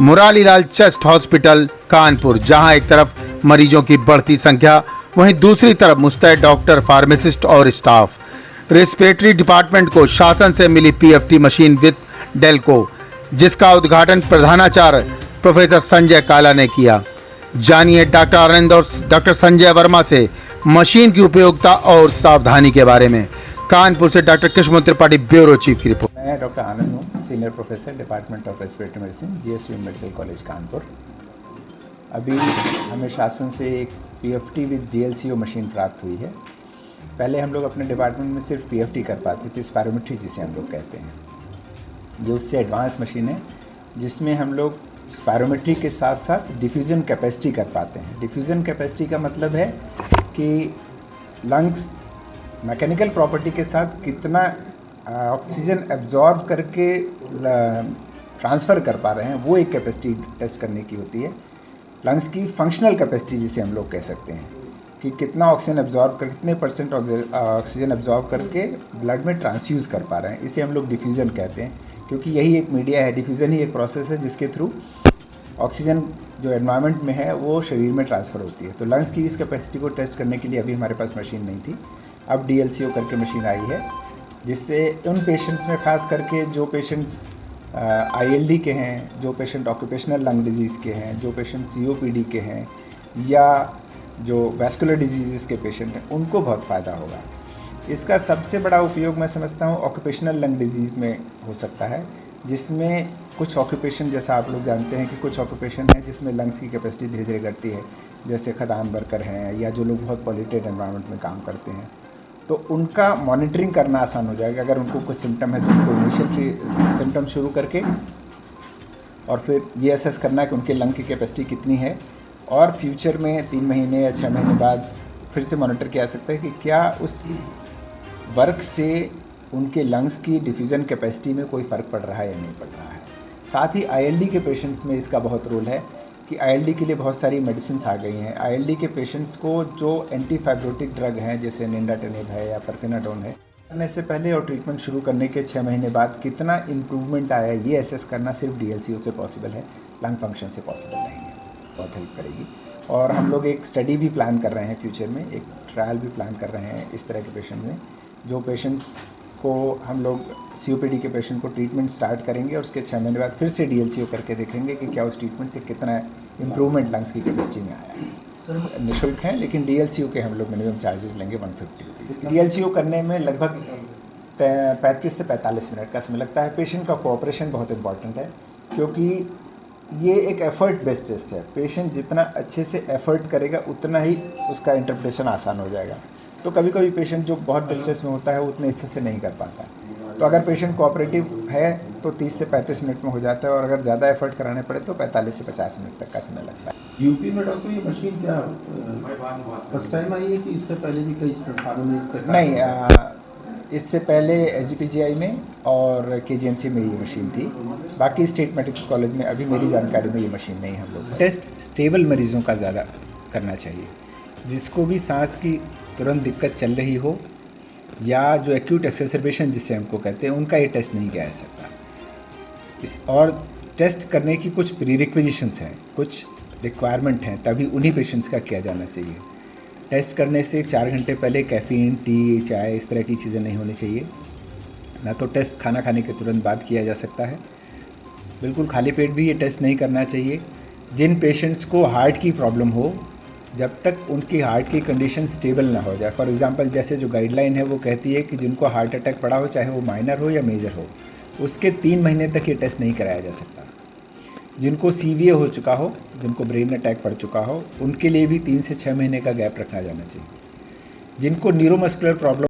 Murarilal chest hospital Kanpur, जहां एक तरफ मरीजों की बढ़ती संख्या, वहीं दूसरी तरफ मुस्तैद डॉक्टर, फार्मासिस्ट और स्टाफ। रेस्पिरेटरी डिपार्टमेंट को शासन से मिली पीएफटी मशीन विद डेल्को, जिसका उद्घाटन प्रधानाचार्य प्रोफेसर संजय काला ने किया। जानिए डॉक्टर आनंद और डॉक्टर संजय वर्मा से मशीन की उपयोगिता और सावधानी के बारे में। कानपुर से doctor Krishna Tripathi, bureau chief की रिपोर्ट। मैं डॉक्टर आनंद हूँ, senior professor department of respiratory medicine, GSV medical college Kanpur. अभी हमें शासन से एक पीएफटी विद डीएलसीओ मशीन प्राप्त हुई है। पहले हम लोग अपने डिपार्टमेंट में सिर्फ पीएफटी कर पाते थे, स्पायरोमेट्री जिसे हम लोग कहते हैं। ये उससे एडवांस मशीन है जिसमें हम लोग स्पायरोमेट्री के साथ साथ डिफ्यूज़न कैपेसिटी कर पाते हैं। डिफ्यूज़न कैपेसिटी का मतलब है कि लंग्स मैकेनिकल प्रॉपर्टी के साथ कितना ऑक्सीजन एब्जॉर्ब करके ट्रांसफ़र कर पा रहे हैं, वो एक कैपेसिटी टेस्ट करने की होती है। लंग्स की फंक्शनल कैपेसिटी जिसे हम लोग कह सकते हैं कि कितना ऑक्सीजन एब्जॉर्ब कर, कितने परसेंट ऑक्सीजन एब्जॉर्ब करके ब्लड में ट्रांसफ्यूज़ कर पा रहे हैं, इसे हम लोग डिफ्यूज़न कहते हैं। क्योंकि यही एक मीडिया है, डिफ्यूज़न ही एक प्रोसेस है जिसके थ्रू ऑक्सीजन जो एनवायरनमेंट में है वो शरीर में ट्रांसफ़र होती है। तो लंग्स की इस कैपेसिटी को टेस्ट करने के लिए अभी हमारे पास मशीन नहीं थी। अब डीएलसीओ करके मशीन आई है, जिससे उन पेशेंट्स में ख़ास करके जो पेशेंट्स आईएलडी के हैं, जो पेशेंट ऑक्यूपेशनल लंग डिजीज़ के हैं, जो पेशेंट सीओपीडी के हैं, या जो वैस्कुलर डिजीज़ के पेशेंट हैं, उनको बहुत फ़ायदा होगा। इसका सबसे बड़ा उपयोग मैं समझता हूँ ऑक्यूपेशनल लंग डिजीज़ में हो सकता है, जिसमें कुछ ऑक्यूपेशन, जैसा आप लोग जानते हैं कि कुछ ऑक्यूपेशन है जिसमें लंग्स की कैपेसिटी धीरे धीरे घटती है, जैसे खदान वर्कर हैं या जो लोग बहुत पॉल्यूटेड एनवायरनमेंट में काम करते हैं। तो उनका मॉनिटरिंग करना आसान हो जाएगा। अगर उनको कुछ सिम्टम है तो उनको इनिशियल सिम्टम शुरू करके और फिर ये असेस करना कि उनके लंग की कैपेसिटी कितनी है, और फ्यूचर में 3 महीने या 6 महीने बाद फिर से मॉनिटर किया जा सकता है कि क्या उस वर्क से उनके लंग्स की डिफ्यूज़न कैपेसिटी में कोई फ़र्क पड़ रहा है या नहीं पड़ रहा है। साथ ही आईएलडी के पेशेंट्स में इसका बहुत रोल है कि आईएलडी के लिए बहुत सारी मेडिसिन्स आ गई हैं। आईएलडी के पेशेंट्स को जो एंटीफाइब्रोटिक ड्रग हैं, जैसे निंडाटोनेब है या परफेनाडोन है, करने से पहले और ट्रीटमेंट शुरू करने के 6 महीने बाद कितना इम्प्रूवमेंट आया है, ये असेस करना सिर्फ डीएलसीओ से पॉसिबल है, लंग फंक्शन से पॉसिबल नहीं है। बहुत हेल्प करेगी। और हम लोग एक स्टडी भी प्लान कर रहे हैं, फ्यूचर में एक ट्रायल भी प्लान कर रहे हैं इस तरह के पेशेंट में, जो पेशेंट्स को हम लोग सीओपीडी के पेशेंट को ट्रीटमेंट स्टार्ट करेंगे और उसके 6 महीने बाद फिर से डीएलसीओ करके देखेंगे कि क्या उस ट्रीटमेंट से कितना इम्प्रूवमेंट लंग्स की कैपेसिटी में आया है। निःशुल्क है, लेकिन डीएलसीओ के हम लोग मिनिमम चार्जेस लेंगे 150 रुपीज़। डीएलसीओ करने में लगभग 35 से 45 मिनट का समय लगता है। पेशेंट का कोऑपरेशन बहुत इंपॉर्टेंट है, क्योंकि ये एक एफर्ट बेस्ड टेस्ट है। पेशेंट जितना अच्छे से एफर्ट करेगा उतना ही उसका इंटरप्रिटेशन आसान हो जाएगा। तो कभी कभी पेशेंट जो बहुत डिस्ट्रेस में होता है वो उतने अच्छे से नहीं कर पाता। तो अगर पेशेंट कोऑपरेटिव है तो 30 से 35 मिनट में हो जाता है, और अगर ज़्यादा एफर्ट कराने पड़े तो 45 से 50 मिनट तक का समय लगता है। यूपी में डॉक्टर ये मशीन क्या फर्स्ट टाइम आई है कि इससे पहले भी कई संस्थानों में? नहीं, इससे पहले एसजीपीजीआई में और केजीएमसी में ये मशीन थी। बाकी स्टेट मेडिकल कॉलेज में अभी मेरी जानकारी में ये मशीन नहीं है। हम लोग टेस्ट स्टेबल मरीजों का ज़्यादा करना चाहिए, जिसको भी सांस की तुरंत दिक्कत चल रही हो या जो एक्यूट एक्सेसरबेशन जिसे हमको कहते हैं, उनका ये टेस्ट नहीं किया जा सकता। और टेस्ट करने की कुछ प्रीरिक्विजिशंस हैं, कुछ रिक्वायरमेंट हैं, तभी उन्हीं पेशेंट्स का किया जाना चाहिए। टेस्ट करने से 4 घंटे पहले कैफ़ीन, टी, चाय इस तरह की चीज़ें नहीं होनी चाहिए। ना तो टेस्ट खाना खाने के तुरंत बाद किया जा सकता है। बिल्कुल खाली पेट भी ये टेस्ट नहीं करना चाहिए। जिन पेशेंट्स को हार्ट की प्रॉब्लम हो, जब तक उनकी हार्ट की कंडीशन स्टेबल ना हो जाए, फॉर एग्जांपल जैसे जो गाइडलाइन है वो कहती है कि जिनको हार्ट अटैक पड़ा हो, चाहे वो माइनर हो या मेजर हो, उसके 3 महीने तक ये टेस्ट नहीं कराया जा सकता। जिनको सीवीए हो चुका हो, जिनको ब्रेन अटैक पड़ चुका हो, उनके लिए भी 3 से 6 महीने का गैप रखा जाना चाहिए। जिनको न्यूरोमस्कुलर प्रॉब्लम